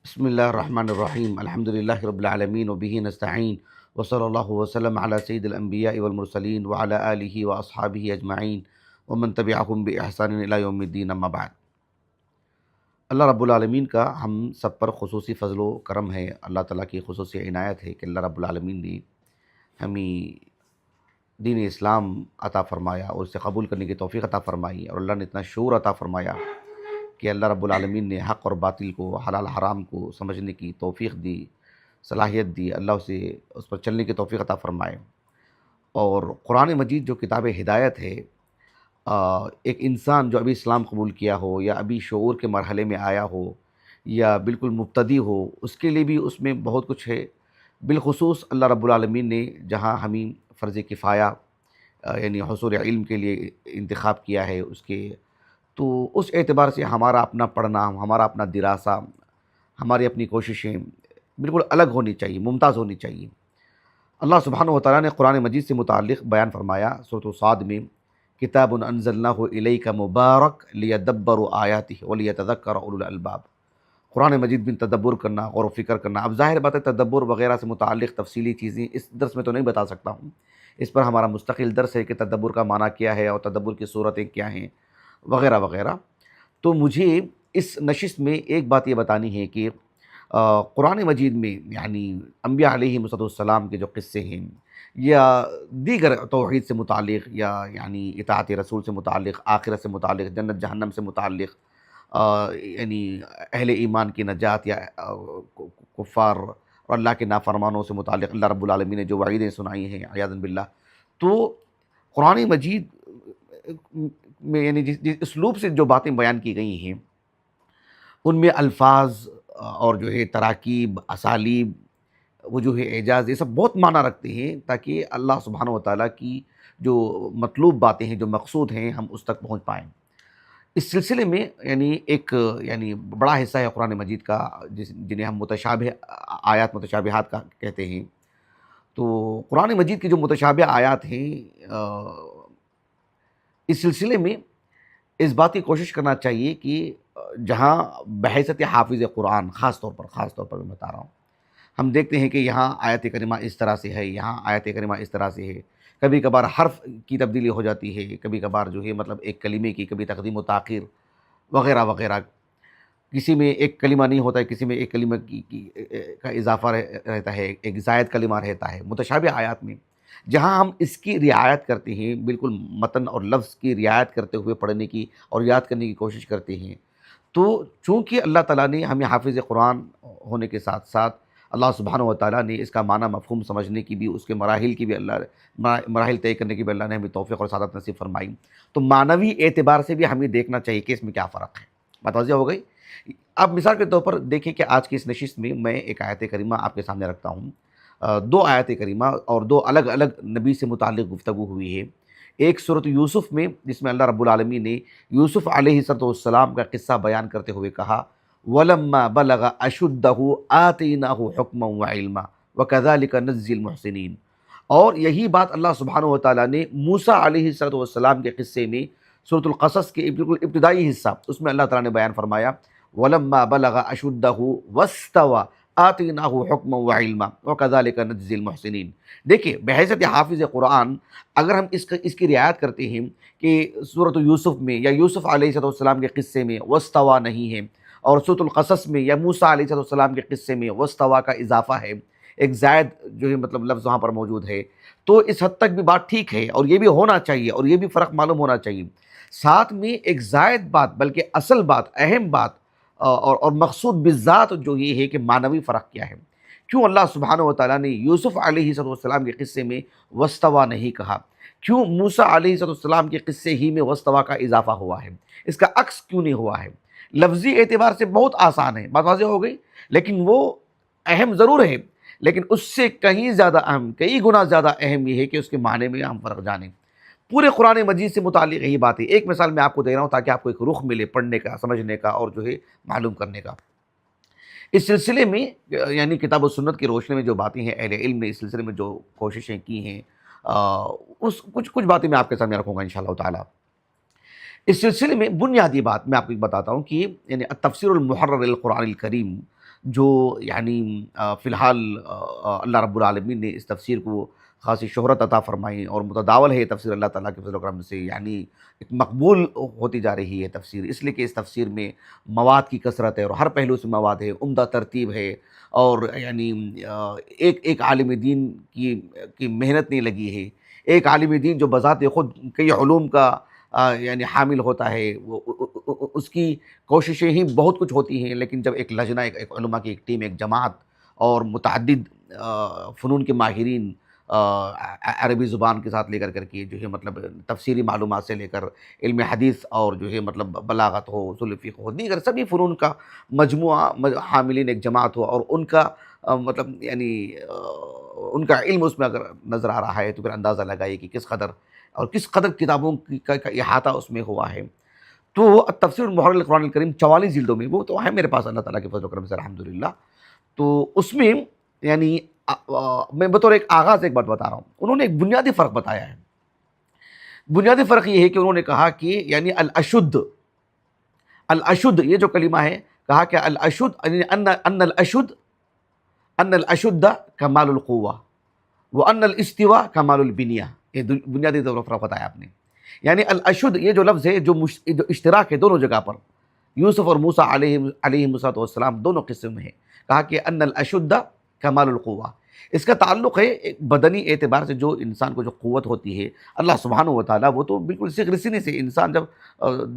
بسم اللہ الرحمن الرحیم الحمد للہ رب العالمین وبہ نستعین وصلی اللہ وسلم علی سید الانبیاء والمرسلین وعلی آلہ واصحابہ اجمعین ومن تبعہم بإحسان الی یوم الدین اما بعد۔ اللہ رب العالمین کا ہم سب پر خصوصی فضل و کرم ہے، اللہ تعالیٰ کی خصوصی عنایت ہے کہ اللہ رب العالمین نے ہمیں دین اسلام عطا فرمایا اور اسے قبول کرنے کی توفیق عطا فرمائی، اور اللہ نے اتنا شعور عطا فرمایا کہ اللہ رب العالمین نے حق اور باطل کو، حلال حرام کو سمجھنے کی توفیق دی، صلاحیت دی، اللہ اسے اس پر چلنے کی توفیق عطا فرمائے۔ اور قرآن مجید جو کتاب ہدایت ہے، ایک انسان جو ابھی اسلام قبول کیا ہو یا ابھی شعور کے مرحلے میں آیا ہو یا بالکل مبتدی ہو، اس کے لیے بھی اس میں بہت کچھ ہے۔ بالخصوص اللہ رب العالمین نے جہاں ہمیں فرض کفایہ یعنی حصول علم کے لیے انتخاب کیا ہے، اس کے تو اس اعتبار سے ہمارا اپنا پڑھنا، ہمارا اپنا دراسہ، ہماری اپنی کوششیں بالکل الگ ہونی چاہیے، ممتاز ہونی چاہیے۔ اللہ سبحانہ و تعالیٰ نے قرآن مجید سے متعلق بیان فرمایا سورۃ صاد میں، کتاب انزلناہ الیک مبارک لیدبروا آیاتہ ولیتذکر اولو الالباب۔ قرآن مجید میں تدبر کرنا، غور و فکر کرنا۔ اب ظاہر بات ہے تدبر وغیرہ سے متعلق تفصیلی چیزیں اس درس میں تو نہیں بتا سکتا ہوں، اس پر ہمارا مستقل درس ہے کہ تدبر کا معنی کیا ہے اور تدبر کی صورتیں کیا ہیں وغیرہ وغیرہ۔ تو مجھے اس نشست میں ایک بات یہ بتانی ہے کہ قرآن مجید میں یعنی انبیاء علیہ السلام کے جو قصے ہیں یا دیگر توحید سے متعلق یا یعنی اطاعت رسول سے متعلق، آخرت سے متعلق، جنت جہنم سے متعلق، یعنی اہل ایمان کی نجات یا کفار اور اللہ کے نافرمانوں سے متعلق اللہ رب العالمین نے جو وعیدیں سنائی ہیں عیاذا باللہ، تو قرآن مجید میں یعنی جس اسلوب سے جو باتیں بیان کی گئی ہیں، ان میں الفاظ اور جو ہے تراکیب، اسالیب، وہ جو ہے اعجاز، یہ سب بہت معنی رکھتے ہیں تاکہ اللہ سبحانہ و تعالیٰ کی جو مطلوب باتیں ہیں، جو مقصود ہیں، ہم اس تک پہنچ پائیں۔ اس سلسلے میں یعنی ایک بڑا حصہ ہے قرآن مجید کا جنہیں ہم متشابہ آیات، متشابہات کا کہتے ہیں۔ تو قرآن مجید کی جو متشابہ آیات ہیں، اس سلسلے میں اس بات کی کوشش کرنا چاہیے کہ جہاں بحیثیت حافظ قرآن خاص طور پر میں بتا رہا ہوں، ہم دیکھتے ہیں کہ یہاں آیت کریمہ اس طرح سے ہے، یہاں آیت کریمہ اس طرح سے ہے، کبھی کبھار حرف کی تبدیلی ہو جاتی ہے، کبھی کبھار جو ہے مطلب ایک کلمے کی کبھی تقدیم و تاخیر وغیرہ وغیرہ، کسی میں ایک کلمہ نہیں ہوتا ہے، کسی میں ایک کلمہ کا اضافہ رہتا ہے، ایک زائد کلمہ رہتا ہے متشابہ آیات میں۔ جہاں ہم اس کی رعایت کرتے ہیں، بالکل متن اور لفظ کی رعایت کرتے ہوئے پڑھنے کی اور یاد کرنے کی کوشش کرتے ہیں، تو چونکہ اللہ تعالیٰ نے ہمیں حافظ قرآن ہونے کے ساتھ ساتھ اللہ سبحانہ و تعالیٰ نے اس کا معنی مفہوم سمجھنے کی بھی، اس کے مراحل کی بھی مراحل طے کرنے کی بھی اللہ نے ہمیں توفیق اور سعادت نصیب فرمائی، تو معنوی اعتبار سے بھی ہمیں دیکھنا چاہیے کہ اس میں کیا فرق ہے۔ بات واضح ہو گئی؟ اب مثال کے طور پر دیکھیں کہ آج کی اس نشست میں ایک آیت کریمہ آپ کے سامنے رکھتا ہوں۔ دو آیت کریمہ اور دو الگ الگ نبی سے متعلق گفتگو ہوئی ہے۔ ایک سورۃ یوسف میں جس میں اللہ رب العالمین نے یوسف علیہ السلام کا قصہ بیان کرتے ہوئے کہا، وَلَمَّا بَلَغَ أَشُدَّهُ آتَيْنَاهُ حُكْمًا وَعِلْمًا وَكَذَلِكَ نَجْزِي الْمُحْسِنِينَ۔ اور یہی بات اللہ سبحانہ و تعالیٰ نے موسیٰ علیہ السلام کے قصے میں سورۃ القصص کے بالکل ابتدائی حصہ، اس میں اللہ تعالیٰ نے بیان فرمایا، وَلَمَّا بَلَغَ أَشُدَّهُ وَاسْتَوَى آتَيْنَاهُ حُكْمًا وَعِلْمًا وَكَذَلِكَ نَجْزِي الْمُحْسِنِينَ۔ دیکھیں بحیثیت حافظ قرآن اگر ہم اس کی رعایت کرتے ہیں کہ سورۃ یوسف میں یا یوسف علیہ السلام کے قصے میں وَاسْتَوَى نہیں ہے، اور سورۃ القصص میں یا موسیٰ علیہ السلام کے قصے میں وَاسْتَوَى کا اضافہ ہے، ایک زائد جو ہے مطلب لفظ وہاں پر موجود ہے، تو اس حد تک بھی بات ٹھیک ہے اور یہ بھی ہونا چاہیے اور یہ بھی فرق معلوم ہونا چاہیے۔ ساتھ میں ایک زائد بات بلکہ اصل بات، اہم بات اور مقصود بالذات جو یہ ہے کہ معنوی فرق کیا ہے۔ کیوں اللہ سبحانہ و تعالیٰ نے یوسف علیہ السلام کے قصے میں وَاسْتَوَى نہیں کہا؟ کیوں موسیٰ علیہ السلام کے قصے ہی میں وَاسْتَوَى کا اضافہ ہوا ہے؟ اس کا عکس کیوں نہیں ہوا ہے؟ لفظی اعتبار سے بہت آسان ہے، بات واضح ہو گئی، لیکن وہ اہم ضرور ہے، لیکن اس سے کہیں زیادہ اہم، کئی گنا زیادہ اہم یہ ہے کہ اس کے معنی میں ہم فرق جانیں۔ پورے قرآن مجید سے متعلق یہی بات ہے۔ ایک مثال میں آپ کو دے رہا ہوں تاکہ آپ کو ایک رخ ملے پڑھنے کا، سمجھنے کا اور جو ہے معلوم کرنے کا۔ اس سلسلے میں یعنی کتاب و سنت کی روشنی میں جو باتیں ہیں، اہل علم نے اس سلسلے میں جو کوششیں کی ہیں، کچھ باتیں میں آپ کے سامنے رکھوں گا انشاءاللہ تعالیٰ۔ اس سلسلے میں بنیادی بات میں آپ کو بتاتا ہوں کہ یعنی التفسیر المحرر للقرآن الکریم جو یعنی فی الحال اللہ رب العالمین نے اس تفسیر کو خاصی شہرت عطا فرمائی، اور متداول ہے یہ تفسیر اللہ تعالیٰ کے فضل و کرم سے، یعنی ایک مقبول ہوتی جا رہی ہے تفسیر، اس لیے کہ اس تفسیر میں مواد کی کثرت ہے اور ہر پہلو سے مواد ہے، عمدہ ترتیب ہے، اور یعنی ایک ایک عالم دین کی محنت نہیں لگی ہے، ایک عالم دین جو بذات خود کئی علوم کا یعنی حامل ہوتا ہے، اس کی کوششیں ہی بہت کچھ ہوتی ہیں، لیکن جب ایک لجنہ، ایک علماء کی ایک ٹیم، ایک جماعت، اور متعدد فنون کے ماہرین عربی زبان کے ساتھ لے کر کے جو ہے مطلب تفسیری معلومات سے لے کر علم حدیث، اور جو ہے مطلب بلاغت ہو، اصول فقہ ہو، دیگر سبھی فنون کا مجموعہ حاملین ایک جماعت ہو، اور ان کا مطلب یعنی ان کا علم اس میں اگر نظر آ رہا ہے، تو پھر اندازہ لگائیے کہ کس قدر کتابوں کا احاطہ اس میں ہوا ہے۔ تو تفسیر المحرر القرآن الکریم 44 جلدوں میں، وہ تو ہے میرے پاس اللہ تعالیٰ کے فضل و کرم سے الحمدللہ۔ تو اس میں یعنی میں بطور ایک آغاز ایک بات بتا رہا ہوں، انہوں نے ایک بنیادی فرق بتایا ہے۔ بنیادی فرق یہ ہے کہ انہوں نے کہا کہ یعنی الاشد، یہ جو کلمہ ہے، کہا کہ الاشد یعنی ان الاشد کمال القوہ، وان الاستواء کمال البنیہ، یہ بنیادی طور پر فرق بتایا آپ نے۔ یعنی الاشد یہ جو لفظ ہے، جو اشتراک ہے دونوں جگہ پر، یوسف اور موسیٰ علیہ السلام دونوں قصے میں ہے، کہا کہ ان الاشد کمال القوہ، اس کا تعلق ہے ایک بدنی اعتبار سے، جو انسان کو جو قوت ہوتی ہے، اللہ سبحانہ و تعالیٰ وہ تو بالکل صغر سن سے، انسان جب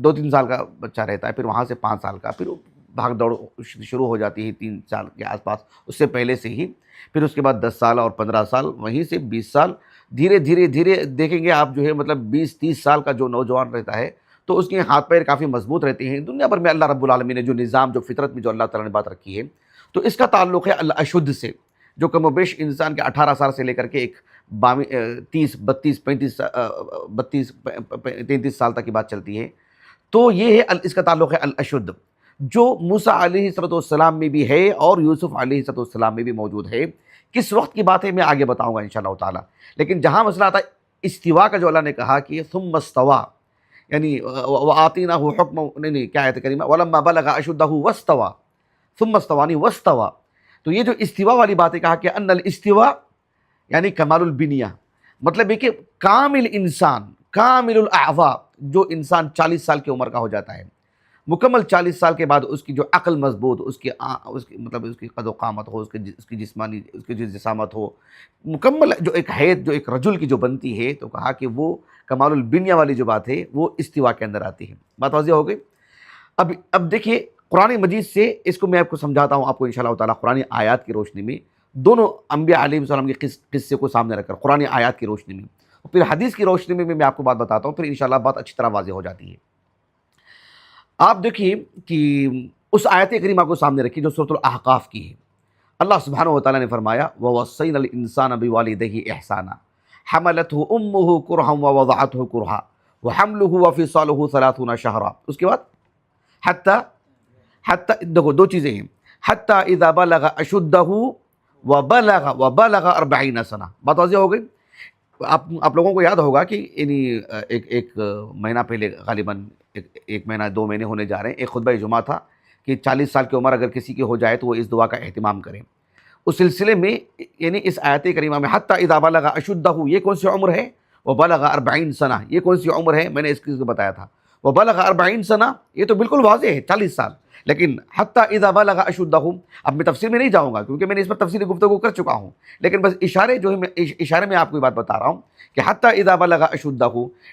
2-3 سال کا بچہ رہتا ہے، پھر وہاں سے 5 سال کا، پھر بھاگ دوڑ شروع ہو جاتی ہے 3 سال کے آس پاس، اس سے پہلے سے ہی، پھر اس کے بعد 10 سال اور 15 سال، وہیں سے 20 سال، دھیرے دھیرے دیکھیں گے آپ جو ہے مطلب 20-30 سال کا جو نوجوان رہتا ہے، تو اس کے ہاتھ پیر کافی مضبوط رہتے ہیں۔ دنیا بھر میں اللہ رب العالمین نے جو نظام، جو فطرت میں جو اللہ تعالیٰ نے بات رکھی ہے، تو اس کا تعلق ہے الاشد سے، جو کم و بیش انسان کے 18 سال سے لے کر کے ایک 30 32 35 33 سال تک کی بات چلتی ہے۔ تو یہ ہے اس کا تعلق ہے الاشد، جو موسیٰ علیہ السلام میں بھی ہے اور یوسف علیہ السلام میں بھی موجود ہے۔ کس وقت کی بات ہے میں آگے بتاؤں گا انشاءاللہ تعالیٰ، لیکن جہاں مسئلہ آتا ہے استوا کا، جو اللہ نے کہا کہ ثم استوا، یعنی وآتیناہ حکم، نہیں کیا آیت کریمہ، ولما بلغ اشدہ واستوا، ثم استوانی واستوا، تو یہ جو استوا والی بات ہے، کہا کہ ان الاستوا یعنی کمال البنیہ، مطلب ہے کہ کامل انسان، کامل الاعضاء، جو انسان 40 سال کی عمر کا ہو جاتا ہے، مکمل 40 سال کے بعد اس کی جو عقل مضبوط، اس کی مطلب اس کی قد و قامت ہو، اس کی جسمانی، اس کی جو جسامت ہو، مکمل جو ایک حیت، جو ایک رجل کی جو بنتی ہے، تو کہا کہ وہ کمال البنیہ والی جو بات ہے وہ استوا کے اندر آتی ہے۔ بات واضح ہو گئی؟ اب دیکھیے قرآن مجید سے اس کو میں آپ کو سمجھاتا ہوں، آپ کو انشاءاللہ تعالیٰ قرآن آیات کی روشنی میں، دونوں انبیاء علیہ السلام کے قصے کو سامنے رکھ کر، قرآن آیات کی روشنی میں، اور پھر حدیث کی روشنی میں میں آپ کو بات بتاتا ہوں، پھر انشاءاللہ بات اچھی طرح واضح ہو جاتی ہے۔ آپ دیکھیے کہ اس آیت کریمہ کو سامنے رکھیے جو سورۃ الاحقاف کی ہے۔ اللہ سبحانہ و تعالیٰ نے فرمایا وَوَصَّيْنَا الْإِنسَانَ بِوَالِدَيْهِ إِحْسَانًا حَمَلَتْهُ أُمُّهُ كُرْهًا وَوَضَعَتْهُ كُرْهًا وَحَمْلُهُ وَفِصَالُهُ 30 شهرًا، اس کے بعد حتی دیکھو دو چیزیں ہیں، حتی اذا بلغ اشدہ وبلغ 40 سنہ، بات واضح ہو گئی؟ آپ لوگوں کو یاد ہوگا کہ یعنی ایک مہینہ پہلے، غالباً ایک مہینہ 2 مہینے ہونے جا رہے ہیں، ایک خطبہ جمعہ تھا کہ 40 سال کی عمر اگر کسی کی ہو جائے تو وہ اس دعا کا اہتمام کریں۔ اس سلسلے میں یعنی اس آیت کریمہ میں حتی اذا بلغ اشدہ، یہ کون سی عمر ہے؟ وبلغ 40 سنہ، یہ کون سی عمر ہے؟ میں نے اس کو بتایا تھا، وبلغ 40 سنہ، یہ تو بالکل واضح ہے 40 سال، لیکن حتی اذا بلغ اشدہ، اب میں تفسیر میں نہیں جاؤں گا کیونکہ میں نے اس پر تفصیلی گفتگو کر چکا ہوں، لیکن بس اشارے میں آپ کو یہ بات بتا رہا ہوں کہ حتی اذا بلغ اشدہ،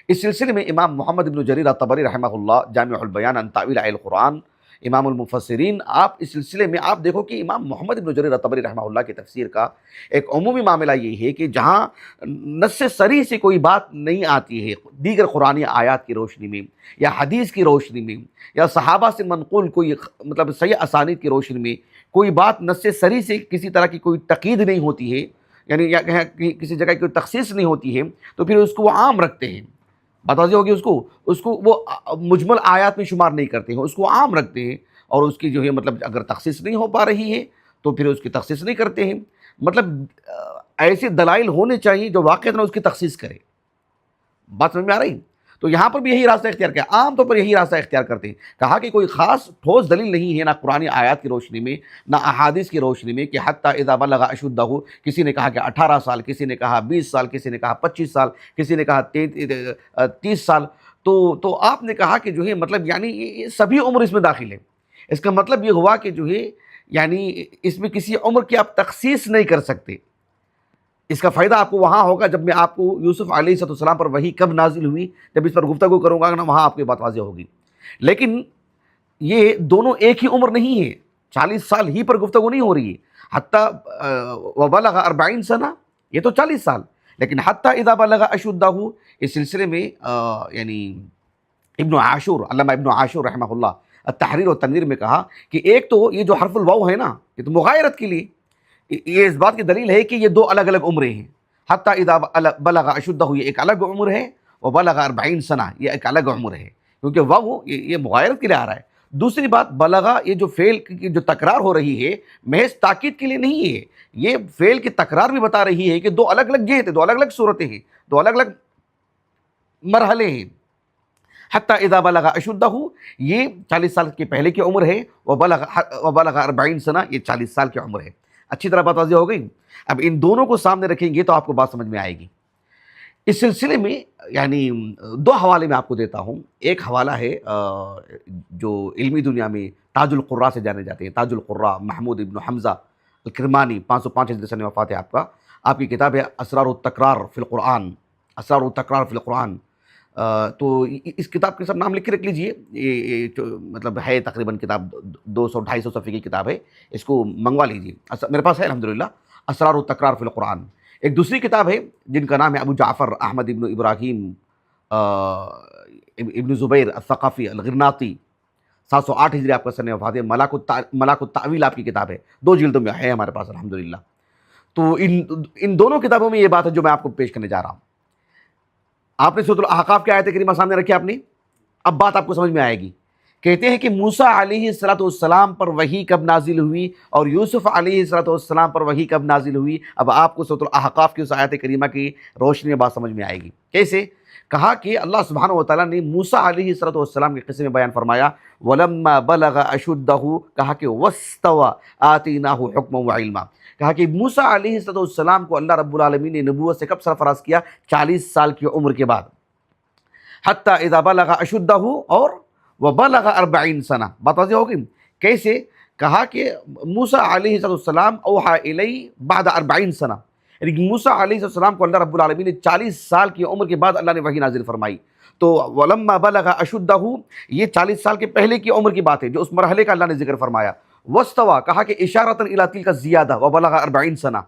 اس سلسلے میں امام محمد بن جریر الطبری رحمہ اللہ، جامع البیان عن تاویل آیات القرآن، امام المفسرین، آپ اس سلسلے میں آپ دیکھو کہ امام محمد بن جریر الطبری رحمہ اللہ کی تفسیر کا ایک عمومی معاملہ یہ ہے کہ جہاں نص صریح سے کوئی بات نہیں آتی ہے دیگر قرآنی آیات کی روشنی میں، یا حدیث کی روشنی میں، یا صحابہ سے منقول کوئی مطلب صحیح اسانید کی روشنی میں کوئی بات نص صریح سے کسی طرح کی کوئی تقید نہیں ہوتی ہے، یعنی یا کسی جگہ کی کوئی تخصیص نہیں ہوتی ہے، تو پھر اس کو وہ عام رکھتے ہیں۔ بات واضح ہوگی؟ اس کو وہ مجمل آیات میں شمار نہیں کرتے ہیں، اس کو عام رکھتے ہیں، اور اس کی جو ہے مطلب اگر تخصیص نہیں ہو پا رہی ہے تو پھر اس کی تخصیص نہیں کرتے ہیں، مطلب ایسے دلائل ہونے چاہیے جو واقعتاً اس کی تخصیص کرے۔ بات سمجھ میں آ رہی؟ تو یہاں پر بھی یہی راستہ اختیار کیا، عام طور پر یہی راستہ اختیار کرتے ہیں۔ کہا کہ کوئی خاص ٹھوس دلیل نہیں ہے، نہ قرآن آیات کی روشنی میں نہ احادیث کی روشنی میں، کہ حتی اذا بلغ اشدہ، کسی نے کہا کہ 18 سال، کسی نے کہا 20 سال، کسی نے کہا 25 سال، کسی نے کہا 30 سال۔ تو آپ نے کہا کہ جو ہے مطلب یعنی یہ سبھی عمر اس میں داخل ہے۔ اس کا مطلب یہ ہوا کہ جو ہے یعنی اس میں کسی عمر کی آپ تخصیص نہیں کر سکتے۔ اس کا فائدہ آپ کو وہاں ہوگا جب میں آپ کو یوسف علیہ السلام پر وحی کب نازل ہوئی، جب اس پر گفتگو کروں گا نا، وہاں آپ کی بات واضح ہوگی۔ لیکن یہ دونوں ایک ہی عمر نہیں ہے، 40 سال ہی پر گفتگو نہیں ہو رہی ہے۔ حتیٰ وبلغ 40 سنہ، یہ تو 40 سال، لیکن حتیٰ اذا بلغ اشدہ، اس سلسلے میں یعنی ابن عاشور، علامہ ابن عاشور رحمہ اللہ التحریر و تنویر میں کہا کہ ایک تو یہ جو حرف الواو ہے نا، یہ تو مغایرت کے لیے، یہ اس بات کی دلیل ہے کہ یہ دو الگ الگ عمریں ہیں۔ حتیٰ اذا بلغ اشدہ، یہ ایک الگ عمر ہے، وبلغ 40 سنہ، یہ ایک الگ عمر ہے، کیونکہ واو یہ مغایرت کے لیے آ رہا ہے۔ دوسری بات، بلغا، یہ جو فعل کی جو تکرار ہو رہی ہے محض تاکید کے لیے نہیں ہے، یہ فعل کی تکرار بھی بتا رہی ہے کہ دو الگ الگ جہت ہیں، دو الگ الگ صورتیں ہیں، دو الگ الگ مرحلے ہیں۔ حتیٰ اذا بلغ اشدہ، یہ 40 سال کے پہلے کی عمر ہے، وبلغ 40 سنہ، یہ 40 سال کی عمر ہے۔ اچھی طرح بات واضح ہو گئی۔ اب ان دونوں کو سامنے رکھیں گے تو آپ کو بات سمجھ میں آئے گی۔ اس سلسلے میں یعنی دو حوالے میں آپ کو دیتا ہوں۔ ایک حوالہ ہے جو علمی دنیا میں تاج القراء سے جانے جاتے ہیں، تاج القراء محمود ابن حمزہ الکرمانی، 505 ہجری سنہ وفات ہے آپ کی کتاب ہے اسرار التکرار فی القرآن، اسرار التکرار فی القرآن۔ تو اس کتاب کے سب نام لکھ کے رکھ لیجئے، یہ مطلب ہے تقریباً کتاب 200-250 صفحے کی کتاب ہے، اس کو منگوا لیجئے، میرے پاس ہے الحمدللہ، اسرار التکرار فی القرآن۔ ایک دوسری کتاب ہے جن کا نام ہے ابو جعفر احمد ابن ابراہیم ابن زبیر الثقفی الغرناطی، 708 ہجری آپ کا سنہ وفات ہے، ملاک التعویل آپ کی کتاب ہے، 2 جلدوں میں ہے ہمارے پاس الحمدللہ۔ تو ان دونوں کتابوں میں یہ بات ہے جو میں آپ کو پیش کرنے جا رہا ہوں۔ آپ نے سورۃ الاحقاف کی آیت کریمہ سامنے رکھی آپ نے، اب بات آپ کو سمجھ میں آئے گی۔ کہتے ہیں کہ موسیٰ علیہ السلام پر وحی کب نازل ہوئی اور یوسف علیہ السلام پر وحی کب نازل ہوئی۔ اب آپ کو سورۃ الاحقاف کی اس آیت کریمہ کی روشنی میں بات سمجھ میں آئے گی۔ کیسے؟ کہا کہ اللہ سبحانہ وتعالیٰ نے موسیٰ علیہ السلام کے قصے میں بیان فرمایا، وَلَمَّا بَلَغَ أَشُدَّهُ، کہا کہ وَاسْتَوَى آتَيْنَاهُ حُكْمًا وَعِلْمًا، کہا کہ موسیٰ علیہ السلام کو اللہ رب العالمین نے نبوت سے کب سرفراز کیا؟ 40 سال کی عمر کے بعد۔ حتیٰ اذا بلغ اشدہ اور وبلغ 40 سنہ، بات واضح ہوگی۔ کیسے؟ کہا کہ موسیٰ علیہ السلام اوحا الی بعد 40 سنہ، یعنی موسیٰ علیہ السلام کو اللہ رب العالمین نے 40 سال کی عمر کے بعد اللہ نے وحی نازل فرمائی۔ تو ولما بلغ اشدہ، یہ 40 سال کے پہلے کی عمر کی بات ہے جو اس مرحلے کا اللہ نے ذکر فرمایا۔ واستوى، کہا کہ اشارۃ الی تلک الزیادہ وبلغ 40 سنہ،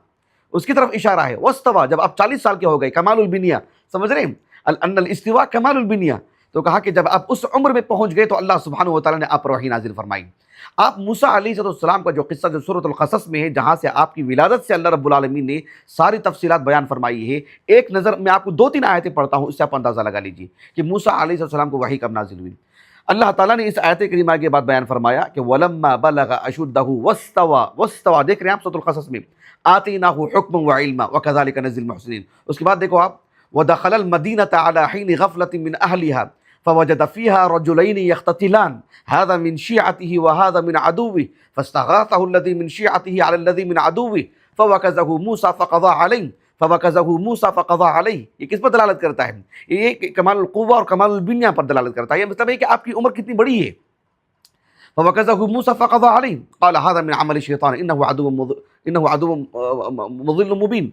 اس کی طرف اشارہ ہے۔ واستوى، جب آپ 40 سال کے ہو گئے، کمال البنیہ، سمجھ رہے ہیں؟ ان الاستواء کمال البنیہ، تو کہا کہ جب آپ اس عمر میں پہنچ گئے تو اللہ سبحانہ وتعالیٰ نے آپ پر وحی نازل فرمائی۔ آپ موسیٰ علیہ السلام کا جو قصہ جو سورۃ القصص میں ہے، جہاں سے آپ کی ولادت سے اللہ رب العالمین نے ساری تفصیلات بیان فرمائی ہے، ایک نظر میں آپ کو 2-3 آیتیں پڑھتا ہوں، اس سے آپ اندازہ لگا لیجیے کہ موسیٰ علیہ السلام کو وحی کب نازل ہوئی۔ اللہ تعالیٰ نے اس آیت کریمہ کے بعد بیان فرمایا کہ وَلَمَّا بَلَغَ أَشُدَّهُ وَاسْتَوَى، دیکھ رہے ہیں آپ سورۃ القصص میں، آتَيْنَاهُ حُكْمًا وَعِلْمًا وَكَذَلِكَ نَجْزِي الْمُحْسِنِينَ۔ اس کے بعد دیکھو آپ، وَدَخَلَ الْمَدِينَةَ عَلَى حِينِ غَفْلَةٍ مِّنْ أَهْلِهَا فوجد فيها رجلين يقتتلان هذا من شيعته وهذا من عدوه فاستغاثه الذي من شيعته على الذي من عدوه فوكزه موسى فقضى عليه۔ یہ کس پر دلالت کرتا ہے؟ یہ کمال القوہ اور کمال البنیہ پر دلالت کرتا ہے۔ یہ مطلب ہے کہ آپ کی عمر کتنی بڑی ہے۔ فوكزه موسى فقضى عليه قال هذا من عمل الشيطان انه عدو مضل مبين۔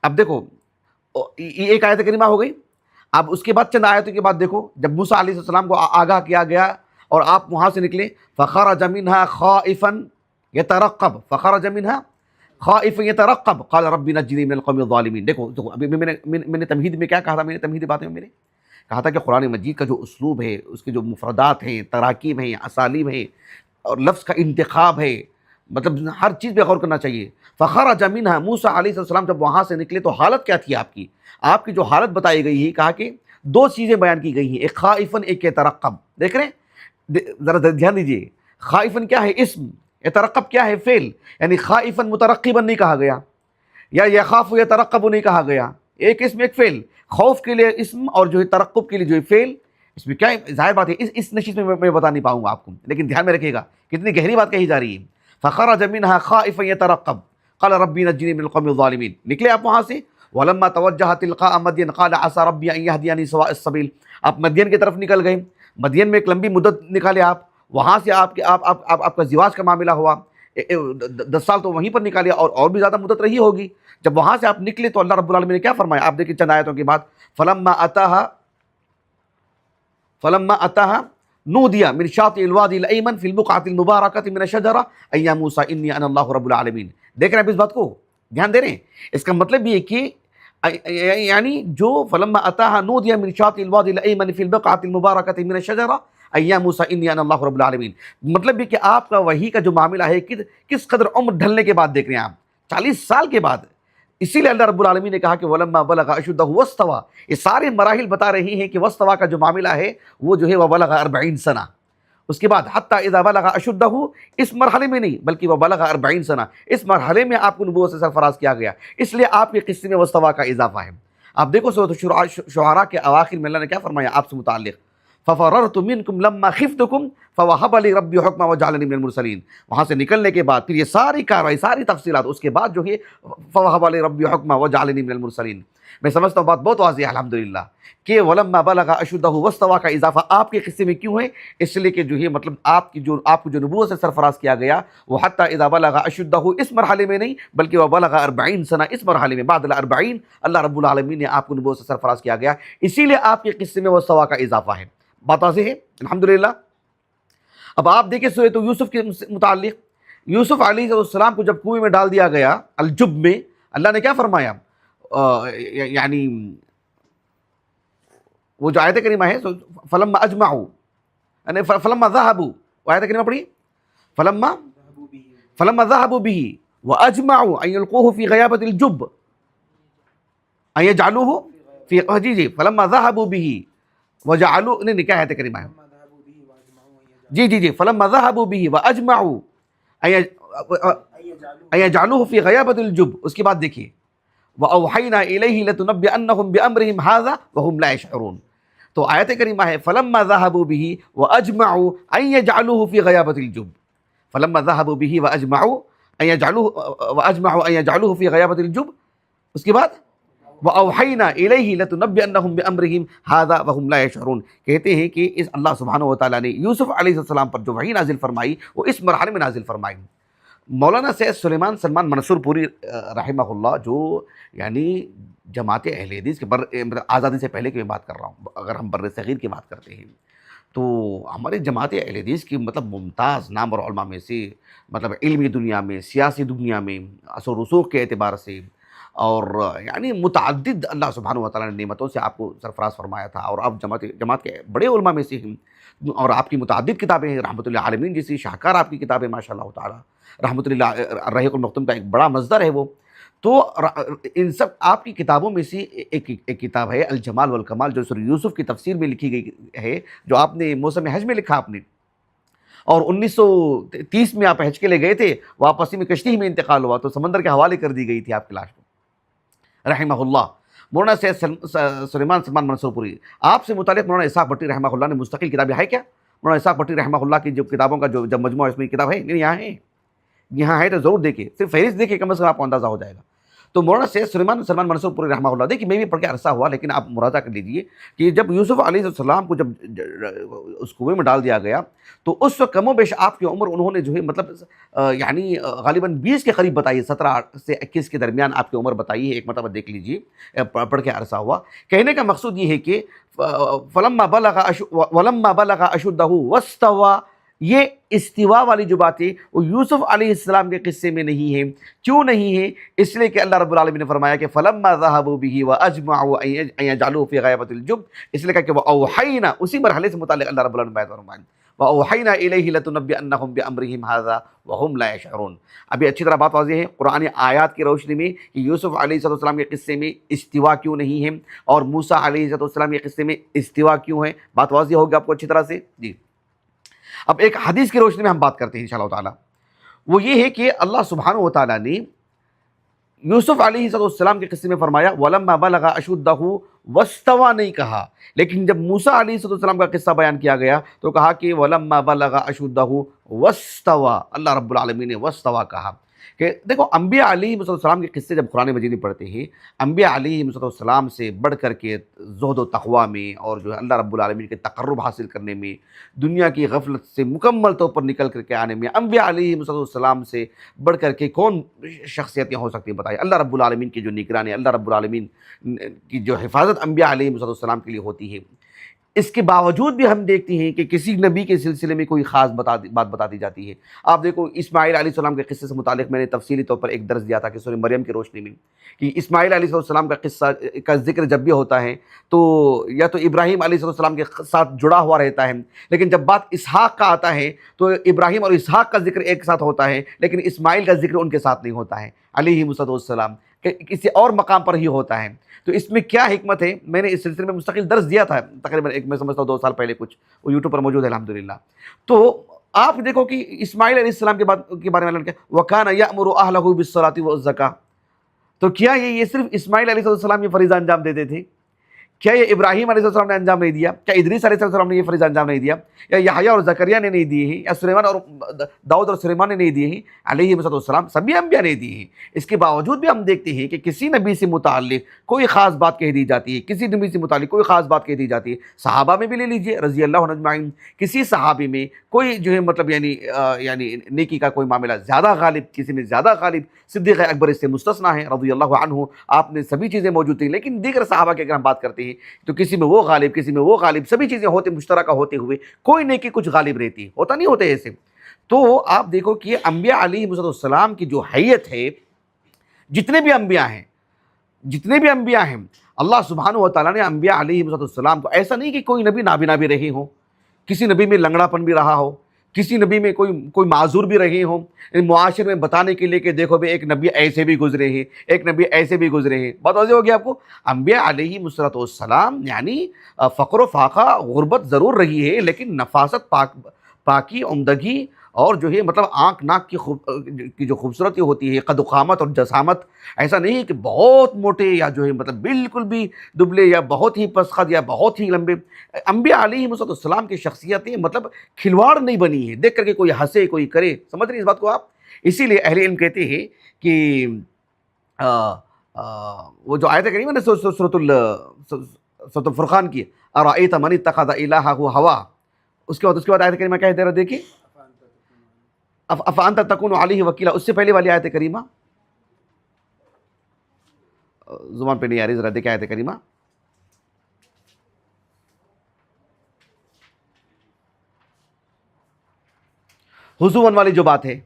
اب دیکھو یہ ایک آیت کریمہ ہو گئی۔ اب اس کے بعد چند آیتوں کے بعد دیکھو، جب موسیٰ علیہ السلام کو آگاہ کیا گیا اور آپ وہاں سے نکلے، فخرج منها خائفا يترقب، فخرج منها خائفا يترقب قال رب نجني من القوم الظالمين۔ دیکھو ابھی میں نے تمہید میں کیا کہا تھا؟ میں نے تمہیدی باتیں میں نے کہا تھا کہ قرآن مجید کا جو اسلوب ہے، اس کے جو مفردات ہیں، تراکیب ہیں، اسالیب ہیں، اور لفظ کا انتخاب ہے، مطلب ہر چیز پہ غور کرنا چاہیے۔ فخرج منها، موسیٰ علیہ السلام جب وہاں سے نکلے تو حالت کیا تھی آپ کی؟ آپ کی جو حالت بتائی گئی ہے، کہا کہ 2 چیزیں بیان کی گئی ہیں، ایک خائفن، ایک یترقب۔ دیکھ رہے ہیں؟ ذرا دھیان دیجیے، خائفن کیا ہے؟ اسم، یترقب کیا ہے؟ فعل، یعنی خائفن مترقبا نہیں کہا گیا، یا یخاف یترقب نہیں کہا گیا، ایک اسم ایک فعل، خوف کے لیے اسم اور جو ہے ترقب کے لیے جو ہے فعل. اس میں کیا ہے؟ ظاہر بات ہے اس نشست میں میں بتا نہیں پاؤں گا آپ کو، لیکن دھیان میں رکھیے گا کتنی گہری بات کہی جا رہی ہے. فخرج منها خائفا يترقب قال ربي نجني من القوم الظالمين. نکلے آپ وہاں سے. ولما توجہ تلقاء مدین قال عسى ربي ان يهديني سواء السبيل. آپ مدین کی طرف نکل گئے. مدین میں ایک لمبی مدت نکالے آپ، وہاں سے آپ کا زواج کا معاملہ ہوا، 10 سال تو وہیں پر نکالے اور بھی زیادہ مدت رہی ہوگی. جب وہاں سے آپ نکلے تو اللہ رب العالمین نے کیا فرمایا؟ آپ دیکھیں چند آیتوں کے بعد، فلما اتاها نودي من شاطئ الوادي الايمن في البقعه المباركه من الشجره اي يا موسى اني انا الله رب العالمین. دیکھ رہے ہیں آپ اس بات کو؟ دھیان دے رہے ہیں؟ اس کا مطلب یہ ہے کہ یعنی جو فلما اتاها نودي من شاطئ الوادي الايمن في البقعه المباركه من الشجره اي يا موسى اني انا الله رب العالمین. مطلب یہ کہ آپ کا وحی کا جو معاملہ ہے کس قدر عمر ڈھلنے کے بعد دیکھ رہے ہیں آپ، 40 سال کے بعد. اسی لیے اللہ رب العالمین نے کہا کہ وَلَمَّا بَلَغَ أَشُدَّهُ وَاسْتَوَىٰ. یہ سارے مراحل بتا رہی ہیں کہ وَاسْتَوَىٰ کا جو معاملہ ہے وہ جو ہے وَبَلَغَ 40 سنہ. اس کے بعد حَتَّىٰ إِذَا بَلَغَ أَشُدَّهُ، اس مرحلے میں نہیں بلکہ وَبَلَغَ 40 سنہ، اس مرحلے میں آپ کو نبوت سے سرفراز کیا گیا. اس لیے آپ کے قصے میں وَاسْتَوَىٰ کا اضافہ ہے. آپ دیکھو سورۃ شعراء کے اواخر میں اللہ نے کیا فرمایا آپ سے متعلق؟ فَفَرَرْتُ مِنْكُمْ لَمَّا خِفْتُكُمْ فَوَهَبَ لِي رَبِّي حُكْمًا وَجَعَلَنِي مِنَ الْمُرْسَلِينَ. وہاں سے نکلنے کے بعد پھر یہ ساری کاروائی، ساری تفصیلات اس کے بعد جو ہے فَوَهَبَ لِي رَبِّي حُكْمًا وَجَعَلَنِي مِنَ الْمُرْسَلِينَ. میں سمجھتا ہوں بات بہت واضح ہے الحمدللہ کہ وَلَمَّا بَلَغَ أَشُدَّهُ وَاسْتَوَىٰ کا اضافہ آپ کے قصے میں کیوں ہے؟ اس لیے کہ جو ہے مطلب آپ کو جو نبوت سے سرفراز کیا گیا وہ حَتَّىٰ إِذَا بَلَغَ أَشُدَّهُ اس مرحلے میں نہیں بلکہ وَبَلَغَ 40 سنہ اس مرحلے میں بعد ال40 اللہ رب العالمین نے آپ کو نبوت سے سرفراز کیا گیا. اسی لیے آپ کے قصے میں وَاسْتَوَىٰ کا اضافہ ہے. بات واضح ہے الحمدللہ. اب آپ دیکھیں سورۃ یوسف کے متعلق، یوسف علیہ السلام کو جب کنویں میں ڈال دیا گیا الجب میں، اللہ نے کیا فرمایا؟ یعنی وہ جو آیت کریمہ ہے فلما اجمعوا، یعنی فلما ذهبوا، وہ آیت کریمہ پڑھی فلما ذهبوا به واجمعوا ان يلقوه في غيابة الجب ان يجعلوه في جی فلما ذهبوا به وجعلوا، نہیں کیا آیت کریمہ ہے؟ جی فلما ذهبوا به واجمعوا ان يجعلوه في غيابة الجب. اس کے بعد دیکھیے واوحينا اليه لتنبئنهم بامرهم هذا وهم لا يشعرون. تو آیت کریمہ ہے فلما ذهبوا به واجمعوا ان يجعلوه في غيابة الجب. فلما ذهبوا به واجمعوا ان يجعلوه في غيابة الجب. اس کے بعد وَأَوْحَيْنَا إِلَيْهِ لَتُنَبِّئَنَّهُمْ بِأَمْرِهِمْ هَذَا وَهُمْ لَا يَشْعُرُونَ. کہتے ہیں کہ اس اللہ سبحانہ وتعالیٰ نے یوسف علیہ السلام پر جو وحی نازل فرمائی وہ اس مرحلے میں نازل فرمائی. مولانا سید سلیمان سلمان منصور پوری رحمہ اللہ، جو یعنی جماعت اہل حدیث کے آزادی سے پہلے کی میں بات کر رہا ہوں، اگر ہم بر صغیر کی بات کرتے ہیں تو ہمارے جماعت اہل حدیث کی مطلب ممتاز نام اور علماء میں سے، مطلب علمی دنیا میں، سیاسی دنیا میں، اثر و رسوخ کے اعتبار سے، اور یعنی متعدد اللہ سبحانہ وتعالیٰ نے نعمتوں سے آپ کو سرفراز فرمایا تھا، اور آپ جماعت کے بڑے علماء میں سے ہیں، اور آپ کی متعدد کتابیں ہیں. رحمۃ اللہ عالمین جیسی شاہکار آپ کی کتابیں ماشاء اللہ تعالیٰ، رحمۃ اللہ الرحیق المختوم کا ایک بڑا مصدر ہے وہ. تو ان سب آپ کی کتابوں میں سے ایک کتاب ہے الجمال والکمال، جو سورہ یوسف کی تفسیر میں لکھی گئی ہے، جو آپ نے موسم حج میں لکھا آپ نے، اور 1930 میں آپ حج کے لیے گئے تھے، واپسی میں کشتی میں انتقال ہوا تو سمندر کے حوالے کر دی گئی تھی آپ کی لاش کو رحمہ اللہ. مولانا سید سلیمان سلمان منصور پوری، آپ سے متعلق مولانا اسحاق بھٹی رحمہ اللہ نے مستقل کتابیں ہے کیا؟ مولانا اسحاق بھٹی رحمہ اللہ کی جو کتابوں کا جو جب مجموعہ اس میں کتاب ہے، نہیں یہاں ہے تو ضرور دیکھیں، صرف فہرست دیکھیں، کم از کم آپ کو اندازہ ہو جائے گا. تو مولانا سید سلیمان سلمان منصور پوری رحمہ اللہ، دیکھیے میں بھی پڑھ کے عرصہ ہوا، لیکن آپ مراجعہ کر لیجئے کہ جب یوسف علیہ السلام کو جب اس کنویں میں ڈال دیا گیا تو اس وقت کم و بیش آپ کی عمر انہوں نے جو ہے مطلب یعنی غالباً 20 کے قریب بتائی ہے، 17 سے 21 کے درمیان آپ کی عمر بتائی ہے. ایک مرتبہ دیکھ لیجئے، پڑھ کے عرصہ ہوا. کہنے کا مقصود یہ ہے کہ ولما بلغ اشدہ واستوى، یہ استوا والی جو باتیں وہ یوسف علیہ السلام کے قصے میں نہیں ہیں. کیوں نہیں ہیں؟ اس لیے کہ اللہ رب العالمین نے فرمایا کہ فلما ذهبوا به واجمعوا ان يجعلوه في غيابة الجب، اس لیے کہ وہ اوحینا، اسی مرحلے سے متعلق اللہ رب العالمین نے فرمایا واوحینا الیہ لتنبئنهم بامرهم هذا وهم لا يشعرون. ابھی اچھی طرح بات واضح ہے قرآن آیات کی روشنی میں کہ یوسف علیہ السلام کے قصے میں استوا کیوں نہیں ہے، اور موسیٰ علیہ السلام کے قصے میں استوا کیوں ہے. بات واضح ہوگی آپ کو اچھی طرح سے. جی اب ایک حدیث کی روشنی میں ہم بات کرتے ہیں انشاءاللہ تعالی، وہ یہ ہے کہ اللہ سبحانہ و تعالیٰ نے یوسف علیہ السلام کے قصے میں فرمایا وَلَمَّا بَلَغَ أَشُدَّهُ وَاسْتَوَى نہیں کہا، لیکن جب موسیٰ علیہ السلام کا قصہ بیان کیا گیا تو کہا کہ وَلَمَّا بَلَغَ أَشُدَّهُ وَاسْتَوَى، اللہ رب العالمین نے وَاسْتَوَى کہا کہ دیکھو انبیاء علیہ السلام کے قصے جب قرآن مجید میں پڑھتے ہیں، انبیاء علیہ السلام سے بڑھ کر کے زہد و تقویٰ میں اور جو ہے اللہ رب العالمین کے تقرب حاصل کرنے میں، دنیا کی غفلت سے مکمل طور پر نکل کر کے آنے میں، انبیاء علیہ السلام سے بڑھ کر کے کون شخصیتیں ہو سکتی ہیں بتائیے؟ اللہ رب العالمین کی جو نگرانی، اللہ رب العالمین کی جو حفاظت انبیاء علیہ السلام کے لیے ہوتی ہے، اس کے باوجود بھی ہم دیکھتے ہیں کہ کسی نبی کے سلسلے میں کوئی خاص بات بتا دی جاتی ہے۔ آپ دیکھو اسماعیل علیہ السلام کے قصے سے متعلق میں نے تفصیلی طور پر ایک درس دیا تھا کہ سورہ مریم کی روشنی میں، کہ اسماعیل علیہ السلام کا قصہ کا ذکر جب بھی ہوتا ہے تو یا تو ابراہیم علیہ السلام کے ساتھ جڑا ہوا رہتا ہے، لیکن جب بات اسحاق کا آتا ہے تو ابراہیم اور اسحاق کا ذکر ایک ساتھ ہوتا ہے، لیکن اسماعیل کا ذکر ان کے ساتھ نہیں ہوتا ہے علیہ السلام، کہ کسی اور مقام پر ہی ہوتا ہے۔ تو اس میں کیا حکمت ہے؟ میں نے اس سلسلے میں مستقل درس دیا تھا تقریباً میں سمجھتا ہوں 2 سال پہلے کچھ، وہ یوٹیوب پر موجود ہے الحمدللہ۔ تو آپ دیکھو کہ اسماعیل علیہ السلام کے بارے میں اللہ نے کہا وَكَانَ يَأْمُرُ أَهْلَهُ بِالصَّلَاةِ وَالزَّكَاةِ، تو کیا یہ صرف اسماعیل علیہ السلام یہ فریضہ انجام دیتے تھے؟ کیا یہ ابراہیم علیہ السلام نے انجام نہیں دیا؟ کیا ادریس علیہ السلام نے یہ فریضہ انجام نہیں دیا؟ یا یحییٰ اور زکریا نے نہیں دیے ہیں؟ یا سلیمان اور داؤد اور سلیمان نے نہیں دیے ہیں؟ علیہ السلام سبھی انبیاء نے دیے ہیں۔ اس کے باوجود بھی ہم دیکھتے ہیں کہ کسی نبی سے متعلق کوئی خاص بات کہہ دی جاتی ہے، کسی نبی سے متعلق کوئی خاص بات کہہ دی جاتی ہے۔ صحابہ میں بھی لے لیجئے رضی اللہ عنہم اجمعین، کسی صحابی میں کوئی جو ہے مطلب یعنی نیکی کا کوئی معاملہ زیادہ غالب، کسی میں زیادہ غالب، صدیق اکبر اس سے مستثنیٰ ہے رضی اللہ عنہ، آپ نے سبھی چیزیں موجود تھیں، لیکن دیگر صحابہ کی اگر ہم بات کرتے ہیں تو کسی میں وہ غالب، کسی میں وہ غالب، سبھی چیزیں ہوتے مشترکہ ہوتے ہوئے کوئی نیکی کچھ غالب رہتی ہے، ہوتا نہیں ہوتے ایسے۔ تو آپ دیکھو کہ انبیاء علیہ السلام کی جو حیت ہے، جتنے بھی انبیاء ہیں اللہ سبحانہ و تعالیٰ نے انبیاء علیہ السلام کو ایسا نہیں کہ کوئی نبی نابینا بھی رہے ہوں، کسی نبی میں لنگڑا پن بھی رہا ہو، کسی نبی میں کوئی معذور بھی رہے ہوں، معاشرے میں بتانے کے لیے کہ دیکھو بھی ایک نبی ایسے بھی گزرے ہیں، ایک نبی ایسے بھی گزرے ہیں۔ بات واضح ہوگی آپ کو؟ انبیاء علیہ السلام یعنی فقر و فاقہ غربت ضرور رہی ہے، لیکن نفاست، پاکی، عمدگی اور جو ہے مطلب آنکھ ناک کی جو خوبصورتی ہوتی ہے، قد و قامت اور جسامت، ایسا نہیں ہے کہ بہت موٹے یا جو ہے مطلب بالکل بھی دبلے یا بہت ہی پست قد یا بہت ہی لمبے۔ انبیاء علیہ السلام کی شخصیتیں مطلب کھلواڑ نہیں بنی ہے، دیکھ کر کے کوئی ہنسے کوئی کرے، سمجھ رہے ہیں اس بات کو آپ؟ اسی لیے اہل علم کہتے ہیں کہ وہ جو آیت کریمہ نے سورۃ الفرقان کی ارأیت من اتخذ الہہ ہوا، اس کے بعد آیت کریمہ کیا ہے ذرا دیکھیں، افانت تکون علیہ وکیلا، اس سے پہلے والی آیت کریمہ زبان پہ نہیں آ رہی، ذرا دیکھیں آیت کریمہ، حضون والی جو بات ہے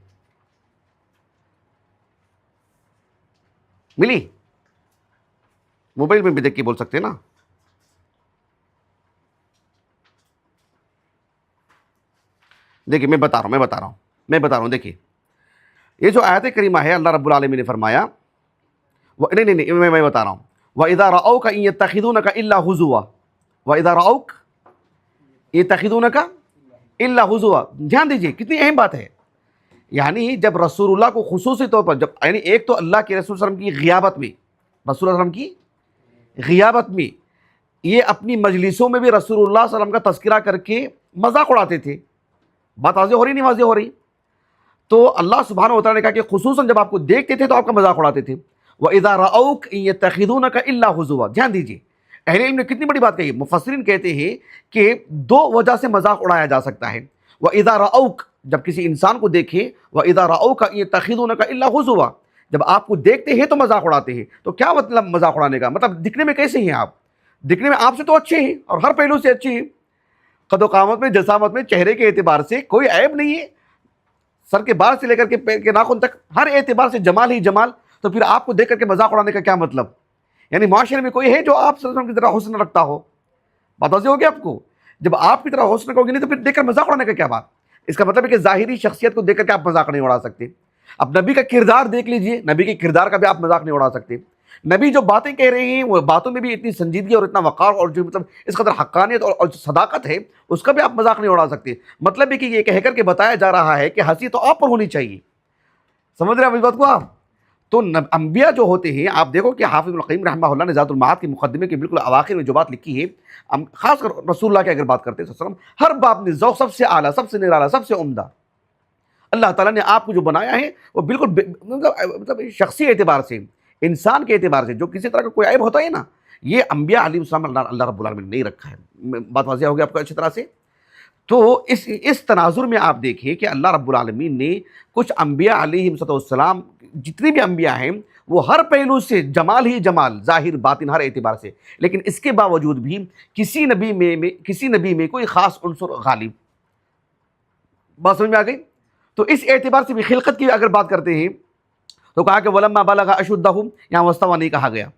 ملی، موبائل میں بھی دیکھ کے بول سکتے ہیں نا۔ دیکھیں میں بتا رہا ہوں، دیکھیں یہ جو آیت کریمہ ہے اللہ رب العالمین نے فرمایا، نہیں میں بتا رہا ہوں، وَإِذَا رَأَوْكَ إِن يَتَّخِذُونَكَ إِلَّا هُزُوًا، وَإِذَا رَأَوْكَ يَتَّخِذُونَكَ إِلَّا هُزُوًا، دھیان دیجئے کتنی اہم بات ہے۔ یعنی جب رسول اللہ کو خصوصی طور پر یعنی ایک تو اللہ کے رسول صلی اللہ علیہ وسلم کی غیابت میں، رسول اللہ صلی اللہ علیہ وسلم کی غیابت میں یہ اپنی مجلسوں میں بھی رسول اللہ صلی اللہ علیہ وسلم کا تذکرہ کر کے مذاق اڑاتے تھے۔ بات واضح ہو رہی نہیں واضح ہو رہی؟ تو اللہ سبحانہ و تعالیٰ نے کہا کہ خصوصاً جب آپ کو دیکھتے تھے تو آپ کا مذاق اڑاتے تھے۔ وَإِذَا رَأَوْكَ إِن يَتَّخِذُونَكَ إِلَّا هُزُوًا، دھیان دیجئے اہل علم نے کتنی بڑی بات کہی۔ مفسرین کہتے ہیں کہ 2 وجہ سے مذاق اڑایا جا سکتا ہے۔ وَإِذَا رَأَوْكَ، جب کسی انسان کو دیکھے، وَإِذَا رَأَوْكَ إِن يَتَّخِذُونَكَ إِلَّا هُزُوًا، جب آپ کو دیکھتے ہیں تو مذاق اڑاتے ہیں۔ تو کیا مطلب مذاق اڑانے کا مطلب؟ دکھنے میں کیسے ہیں آپ؟ دکھنے میں آپ سے تو اچھے ہیں اور ہر پہلو سے اچھے ہیں، قد و قامت میں، جسامت میں، چہرے کے اعتبار سے کوئی عیب نہیں ہے، سر کے بال سے لے کر کے پیر کے ناخن تک ہر اعتبار سے جمال ہی جمال۔ تو پھر آپ کو دیکھ کر کے مذاق اڑانے کا کیا مطلب؟ یعنی معاشرے میں کوئی ہے جو آپ صلی اللہ علیہ وسلم کی طرح حسن رکھتا ہو؟ بات واضح ہوگی آپ کو؟ جب آپ کی طرح حسن رکھو گے نہیں تو پھر دیکھ کر مذاق اڑانے کا کیا بات؟ اس کا مطلب ہے کہ ظاہری شخصیت کو دیکھ کر کے آپ مذاق نہیں اڑا سکتے۔ اب نبی کا کردار دیکھ لیجئے، نبی کے کردار کا بھی آپ مذاق نہیں اڑا سکتے۔ نبی جو باتیں کہہ رہے ہیں وہ باتوں میں بھی اتنی سنجیدگی اور اتنا وقار اور جو مطلب اس قدر حقانیت اور صداقت ہے، اس کا بھی آپ مذاق نہیں اڑا سکتے۔ مطلب ہے کہ یہ کہہ کر کے بتایا جا رہا ہے کہ ہنسی تو آپ پر ہونی چاہیے، سمجھ رہے ہیں اس بات کو آپ؟ تو انبیاء جو ہوتے ہیں، آپ دیکھو کہ حافظ ابن القیم رحمہ اللہ نے ذات المعاد کے مقدمے کے بالکل اواخر میں جو بات لکھی ہے، خاص کر رسول اللہ کی اگر بات کرتے ہیں صلی اللہ علیہ وسلم، ہر باب میں ذوق سب سے اعلیٰ، سب سے نرالا، سب سے عمدہ، اللہ تعالیٰ نے آپ کو جو بنایا ہے وہ بالکل مطلب شخصی اعتبار سے، انسان کے اعتبار سے جو کسی طرح کا کوئی عیب ہوتا ہے نا، یہ انبیاء علیہ السلام اللہ رب العالمین نے نہیں رکھا ہے۔ بات واضح ہوگی آپ کو اچھی طرح سے؟ تو اس تناظر میں آپ دیکھیں کہ اللہ رب العالمین نے کچھ انبیاء علیہ السلام، جتنے بھی انبیاء ہیں وہ ہر پہلو سے جمال ہی جمال، ظاہر باطن ہر اعتبار سے، لیکن اس کے باوجود بھی کسی نبی میں کوئی خاص عنصر غالب۔ بات سمجھ میں آ گئی؟ تو اس اعتبار سے بھی خلقت کی اگر بات کرتے ہیں تو کہا کہ وَلَمَّا بَلَغَ أَشُدَّهُ، یہاں وَاسْتَوَىٰ نہیں کہا گیا۔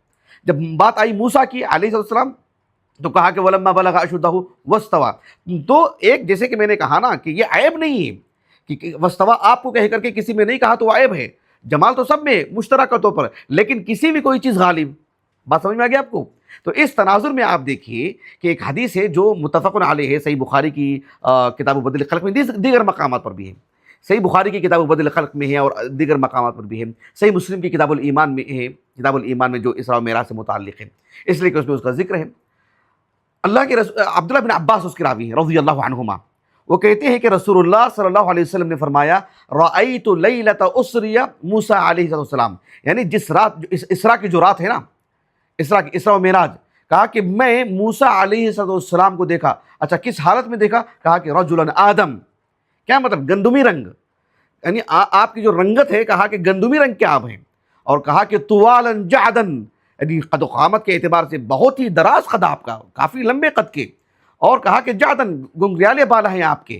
جب بات آئی موسیٰ کی علیہ السلام تو کہا کہ وَلَمَّا بَلَغَ أَشُدَّهُ وَاسْتَوَىٰ۔ تو ایک جیسے کہ میں نے کہا نا کہ یہ عیب نہیں ہے کہ وَاسْتَوَىٰ آپ کو کہہ کر کے کسی میں نہیں کہا تو وہ عیب ہے، جمال تو سب میں مشترکہ طور پر، لیکن کسی میں کوئی چیز غالب۔ بات سمجھ میں آ گئی آپ کو؟ تو اس تناظر میں آپ دیکھیے کہ ایک حدیث ہے جو متفق علیہ ہے، صحیح بخاری کی کتاب بدل خلق میں، دیگر مقامات پر بھی ہے، صحیح بخاری کی کتاب بدل خلق میں ہے اور دیگر مقامات پر بھی ہے، صحیح مسلم کی کتاب الایمان میں ہے، کتاب الایمان میں جو اسراء و معراج سے متعلق ہے، اس لیے کہ اس میں اس کا ذکر ہے۔ اللہ کے رسول عبداللہ بن عباس اس کے راوی ہیں رضی اللہ عنہما، وہ کہتے ہیں کہ رسول اللہ صلی اللہ علیہ وسلم نے فرمایا رأیت لیلۃ اسری موسیٰ علیہ السلام، یعنی جس رات، اسراء کی جو رات ہے نا، اسراء و معراج، کہا کہ میں موسیٰ علیہ السلام کو دیکھا۔ اچھا کس حالت میں دیکھا؟ کہا کہ رجلا آدم، کیا مطلب؟ گندمی رنگ، یعنی آپ کی جو رنگت ہے، کہا کہ گندمی رنگ کے آپ ہیں، اور کہا کہ طوالا جعدا، یعنی قد و قامت کے اعتبار سے بہت ہی دراز قد آپ کا، کافی لمبے قد کے، اور کہا کہ جعدن، گنگریالے بالا ہیں آپ کے۔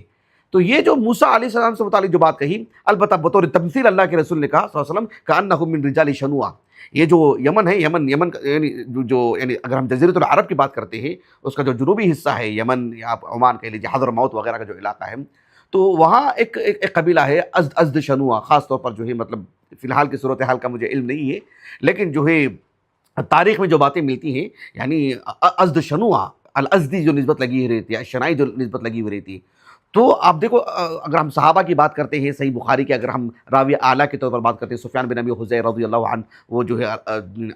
تو یہ جو موسیٰ علیہ السلام سے متعلق جو بات کہی، البتہ بطور تمثیل اللہ کے رسول نے کہا صلی اللہ علیہ وسلم کأنہ من رجال شنوء، یہ جو یمن ہے، یمن یعنی اگر ہم جزیرۃ العرب کی بات کرتے ہیں، اس کا جو جنوبی حصہ ہے یمن، یا آپ عمان کہہ لیجیے، حضرموت وغیرہ کا جو علاقہ ہے، تو وہاں ایک قبیلہ ہے ازد شنوء، خاص طور پر جو ہے مطلب فی الحال کی صورتحال کا مجھے علم نہیں ہے، لیکن جو ہے تاریخ میں جو باتیں ملتی ہیں، یعنی ازد شنوء، الازدی جو نسبت لگی ہوئی رہتی ہے، شنائی جو نسبت لگی ہوئی رہتی ہے۔ تو آپ دیکھو اگر ہم صحابہ کی بات کرتے ہیں، صحیح بخاری کے اگر ہم راوی اعلیٰ کے طور پر بات کرتے ہیں، سفیان بن ابی حذیفہ رضی اللہ عنہ، وہ جو ہے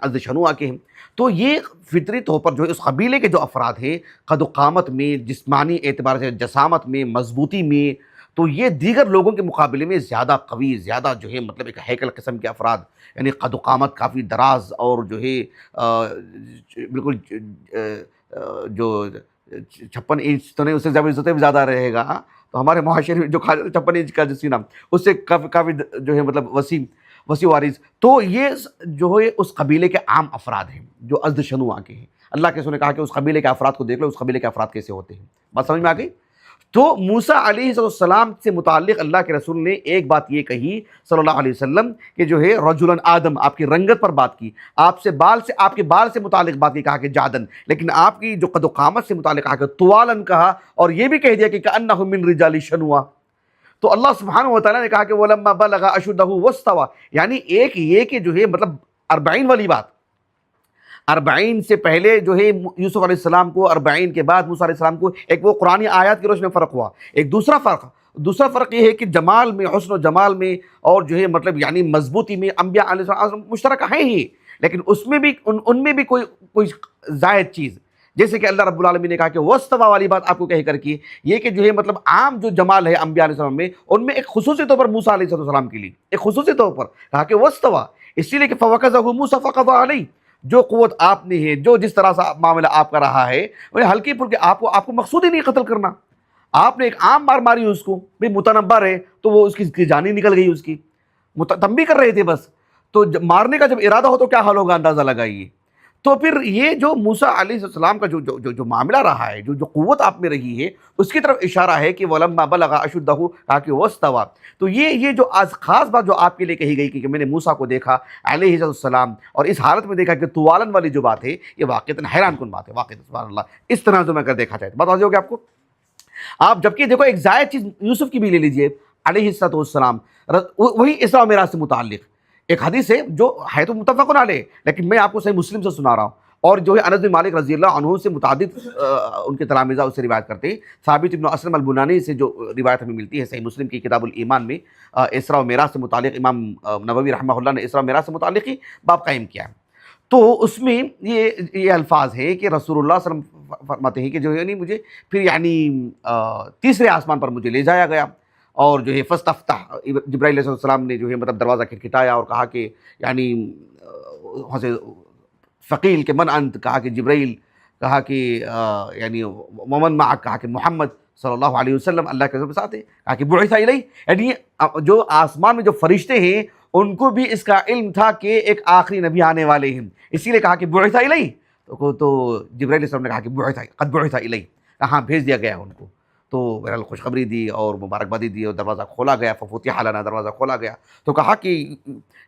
ازد شنوء کے ہیں، تو یہ فطری طور پر جو ہے اس قبیلے کے جو افراد ہیں، قد و قامت میں، جسمانی اعتبار سے، جسامت میں، مضبوطی میں، تو یہ دیگر لوگوں کے مقابلے میں زیادہ قوی، زیادہ جو ہے مطلب ایک ہیکل قسم کے افراد، یعنی قد و قامت کافی دراز، اور جو ہے بالکل جو 56 انچ تو نہیں، اس سے زیادہ رہے گا، تو ہمارے معاشرے میں جو 56 انچ کا جو سینہ، اس سے کافی جو ہے مطلب وسیع وارث، تو یہ جو ہے اس قبیلے کے عام افراد ہیں جو ازد شنوء کے ہیں۔ اللہ کے رسول نے کہا کہ اس قبیلے کے افراد کو دیکھ لو، اس قبیلے کے افراد کیسے ہوتے ہیں۔ بات سمجھ میں آ گئی؟ تو موسیٰ علیہ السلام سے متعلق اللہ کے رسول نے ایک بات یہ کہی صلی اللہ علیہ وسلم کہ جو ہے رجلا آدم، آپ کی رنگت پر بات کی، آپ کے بال سے متعلق بات کی، کہا کہ جعدن، لیکن آپ کی جو قد و قامت سے متعلق کہا کہ طوالاً کہا، اور یہ بھی کہہ دیا کہ کأنہ من رجال شنوء۔ تو اللہ سبحانہ وتعالیٰ نے کہا کہ وَلَمَّا بَلَغَ أَشُدَّهُ وَاسْتَوَىٰ، یعنی ایک یہ کہ جو ہے مطلب 40 والی بات، 40 سے پہلے جو ہے یوسف علیہ السلام کو، 40 کے بعد موسیٰ علیہ السلام کو، ایک وہ قرآنی آیات کی روشنی میں فرق ہوا۔ ایک دوسرا فرق یہ ہے کہ جمال میں، حسن و جمال میں، اور جو ہے مطلب یعنی مضبوطی میں انبیاء علیہ السلام مشترکہ ہیں ہی، لیکن اس میں بھی ان میں بھی کوئی زائد چیز، جیسے کہ اللہ رب العالمین نے کہا کہ وَاسْتَوَىٰ والی بات آپ کو کہہ کر کی، یہ کہ جو ہے مطلب عام جو جمال ہے انبیاء علیہ السلام میں، ان میں ایک خصوصی طور پر موسیٰ علیہ السلام کے لیے ایک خصوصی طور پر کہا کہ وَاسْتَوَىٰ، اس لیے کہ فَوَكَزَهُ مُوسَىٰ فَقَضَىٰ عَلَيْهِ، جو قوت آپ نے ہے، جو جس طرح سے معاملہ آپ کا رہا ہے، وہ ہلکی پھلکی، آپ کو مقصود ہی نہیں قتل کرنا، آپ نے ایک عام مار ماری اس کو، بھئی متنبر ہے تو وہ اس کی جان ہی نکل گئی، اس کی تنبیہ کر رہے تھے بس، تو مارنے کا جب ارادہ ہو تو کیا حال ہوگا اندازہ لگائیے۔ تو پھر یہ جو موسیٰ علیہ السلام کا جو معاملہ رہا ہے، جو قوت آپ میں رہی ہے، اس کی طرف اشارہ ہے کہ وَلَمَّا بَلَغَ أَشُدَّهُ، کہا کہ وَاسْتَوَىٰ۔ تو یہ جو آج خاص بات جو آپ کے لیے کہی گئی کہ میں نے موسیٰ کو دیکھا علیہ السلام، اور اس حالت میں دیکھا کہ طوالن والی جو بات ہے، یہ واقعتاً حیران کن بات ہے، واقعاً سبحان اللہ، اس طرح جو میں اگر دیکھا جائے تو بات واضح ہوگی آپ کو۔ آپ جبکہ دیکھو ایک زائد چیز یوسف کی بھی لے لیجئے علیہ السلام، وہی اسراء و معراج سے متعلق ایک حدیث ہے جو ہے تو متفق علیہ، لیکن میں آپ کو صحیح مسلم سے سنا رہا ہوں، اور جو ہے انس بن مالک رضی اللہ عنہ سے متعدد ان کے تلامذہ اس سے روایت کرتے ہیں۔ ثابت بن اسلم البنانی سے جو روایت ہمیں ملتی ہے صحیح مسلم کی کتاب الایمان میں، اسراء و معراج سے متعلق امام نووی رحمہ اللہ نے اسراء و معراج سے متعلق ہی باب قائم کیا ہے۔ تو اس میں یہ الفاظ ہے کہ رسول اللہ صلی اللہ علیہ وسلم فرماتے ہیں کہ جو ہے مجھے پھر تیسرے آسمان پر مجھے لے جایا گیا، اور جو ہے فاستفتح، جبرائیل علیہ السلام نے جو ہے دروازہ کھٹکھٹایا اور کہا کہ وہاں سے ثقیل کہ من انت، کہا کہ جبرائیل، کہا کہ ومن معک، کہا کہ محمد صلی اللہ علیہ وسلم اللہ کے رسول کے ساتھ ہے، کہا کہ بعث الیہ، یعنی جو آسمان میں جو فرشتے ہیں ان کو بھی اس کا علم تھا کہ ایک آخری نبی آنے والے ہیں، اسی لیے کہا کہ بعث الیہ، تو جبرائیل علیہ السلام نے کہا کہ قد بعث الیہ، کہاں بھیج دیا گیا ان کو۔ تو بہرحال خوشخبری دی اور مبارکبادی دی اور دروازہ کھولا گیا، ففتح لنا، دروازہ کھولا گیا۔ تو کہا کہ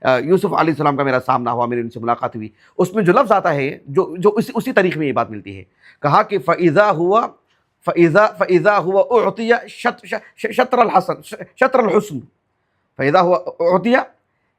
یوسف علیہ السلام کا میرا سامنا ہوا، میری ان سے ملاقات ہوئی۔ اس میں جو لفظ آتا ہے جو اسی تاریخ میں یہ بات ملتی ہے، کہا کہ فَإِذَا هُوَ أُعْطِيَ شَطْرَ الْحُسْنِ، فَإِذَا هُوَ أُعْطِيَ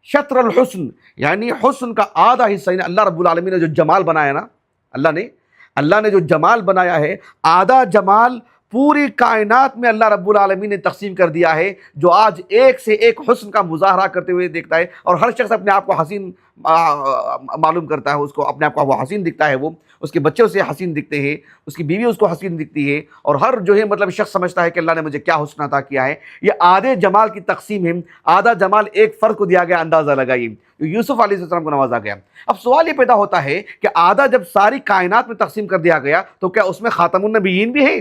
شطر الحسن، یعنی حسن کا آدھا حصہ، یعنی اللہ رب العالمین نے جو جمال بنایا نا، اللہ نے جو جمال بنایا ہے، آدھا جمال پوری کائنات میں اللہ رب العالمین نے تقسیم کر دیا ہے، جو آج ایک سے ایک حسن کا مظاہرہ کرتے ہوئے دیکھتا ہے، اور ہر شخص اپنے آپ کو حسین معلوم کرتا ہے، اس کو اپنے آپ کو وہ حسین دکھتا ہے، وہ اس کے بچے اسے حسین دکھتے ہیں، اس کی بیوی اس کو حسین دکھتی ہے، اور ہر جو ہے شخص سمجھتا ہے کہ اللہ نے مجھے کیا حسن عطا کیا ہے۔ یہ آدھے جمال کی تقسیم ہے، آدھا جمال ایک فرد کو دیا گیا، اندازہ لگائیے، یوسف علیہ السلام کو نوازا گیا۔ اب سوال یہ پیدا ہوتا ہے کہ آدھا جب ساری کائنات میں تقسیم کر دیا گیا تو کیا اس میں خاتم النبیین بھی ہے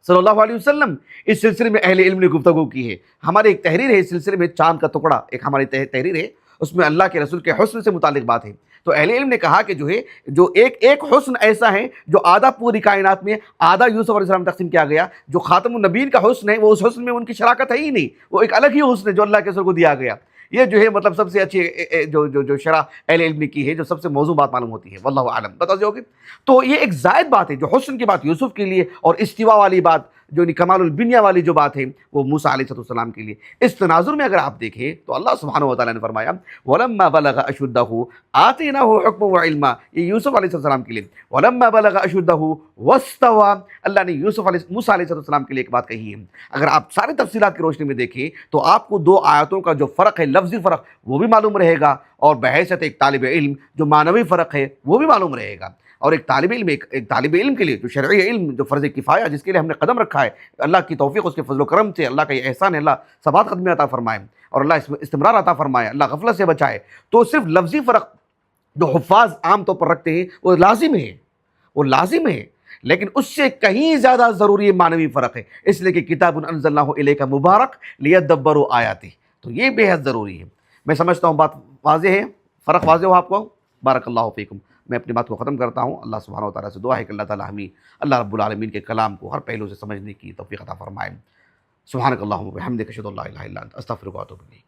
صلی اللہ علیہ وسلم؟ اس سلسلے میں اہل علم نے گفتگو کی ہے، ہماری ایک تحریر ہے اس سلسلے میں، چاند کا ٹکڑا ایک ہماری تحریر ہے، اس میں اللہ کے رسول کے حسن سے متعلق بات ہے۔ تو اہل علم نے کہا کہ جو ایک حسن ایسا ہے جو آدھا پوری کائنات میں، آدھا یوسف علیہ السلام تقسیم کیا گیا، جو خاتم النبیین کا حسن ہے، وہ اس حسن میں ان کی شراکت ہے ہی نہیں، وہ ایک الگ ہی حسن ہے جو اللہ کے رسول کو دیا گیا۔ یہ جو ہے سب سے اچھی جو شرح اہل علم نے کی ہے، جو سب سے موضوع بات معلوم ہوتی ہے، واللہ اعلم، بتا ہوگی۔ تو یہ ایک زائد بات ہے، جو حسن کی بات یوسف کے لیے، اور استوا والی بات جو کمال البنیہ والی جو بات ہے وہ موسیٰ علیہ السلام کے لیے۔ اس تناظر میں اگر آپ دیکھیں تو اللہ سبحانہ وتعالیٰ نے فرمایا وَلَمَّا بَلَغَ أَشُدَّهُ آتَيْنَاهُ حُكْمًا وَعِلْمًا، یہ یوسف علیہ السلام کے لیے، وَلَمَّا بَلَغَ أَشُدَّهُ وَاسْتَوَىٰ، اللہ نے موسیٰ علیہ السلام کے لیے ایک بات کہی ہے۔ اگر آپ ساری تفصیلات کی روشنی میں دیکھیں تو آپ کو دو آیتوں کا جو فرق ہے، لفظی فرق، وہ بھی معلوم رہے گا، اور بحیثیت ایک طالب علم جو معنوی فرق ہے وہ بھی معلوم رہے گا۔ اور ایک طالب علم کے لیے جو شرعی علم، جو فرض کفایہ جس کے لیے ہم نے قدم رکھا ہے، اللہ کی توفیق، اس کے فضل و کرم سے، اللہ کا یہ احسان ہے، اللہ ثبات قدمی عطا فرمائے اور اللہ اس میں استمرار عطا فرمائے، اللہ غفلت سے بچائے۔ تو صرف لفظی فرق جو حفاظ عام طور پر رکھتے ہیں وہ لازم ہے، لیکن اس سے کہیں زیادہ ضروری معنوی فرق ہے، اس لیے کہ کتاب انزلناہ الیک مبارک لیدبروا آیاتہ، تو یہ بے حد ضروری ہے۔ میں سمجھتا ہوں بات واضح ہے، فرق واضح ہو آپ کو؟ بارک اللہ فیکم۔ میں اپنی بات کو ختم کرتا ہوں۔ اللہ سبحانہ و تعالیٰ سے دعا ہے کہ اللہ تعالیٰ ہمیں اللہ رب العالمین کے کلام کو ہر پہلو سے سمجھنے کی توفیق عطا فرمائے۔ سبحانک اللہم و بحمدک، اشہد ان لا الہ الا انت، استغفرک و اتوب الیک۔